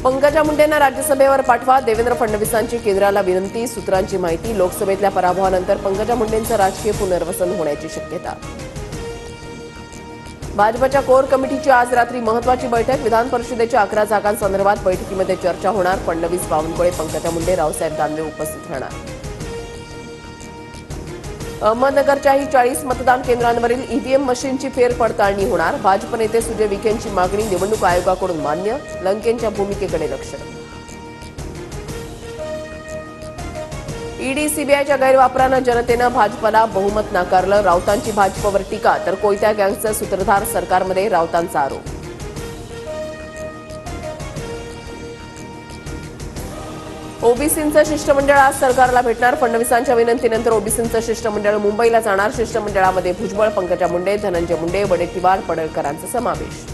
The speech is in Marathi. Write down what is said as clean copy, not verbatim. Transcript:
पंकजा मुंडेंना राज्यसभेवर पाठवा, देवेंद्र फडणवीसांची केंद्राला विनंती. सूत्रांची माहिती, लोकसभेतल्या पराभवानंतर पंकजा मुंडेंचं राजकीय पुनर्वसन होण्याची शक्यता. भाजपच्या कोर कमिटीची आज रात्री महत्वाची बैठक. विधान परिषदेच्या 11 जागांसंदर्भात बैठकीमध्ये चर्चा होणार. फडणवीस, बावनकुळे, पंकजा मुंडे, रावसाहेब दानवे उपस्थित राहणार. अहमदनगरच्याही 40 मतदान केंद्रांवरील ईव्हीएम मशीनची फेरपडताळणी होणार. भाजप नेते सुजय विखेंची मागणी निवडणूक आयोगाकडून मान्य. लंकेंच्या भूमिकेकडे लक्ष. ईडी, सीबीआयच्या गैरवापरानं जनतेनं भाजपला बहुमत नाकारलं. राऊतांची भाजपवर टीका, तर कोयत्या गँगचा सूत्रधार सरकारमध्ये, राऊतांचा आरोप. ओबीसींचं शिष्टमंडळ आज सरकारला भेटणार. फडणवीसांच्या विनंतीनंतर ओबीसींचं शिष्टमंडळ मुंबईला जाणार. शिष्टमंडळामध्ये भुजबळ, पंकजा मुंडे, धनंजय मुंडे, वडेट्टीवार, पडळकरांचा समावेश.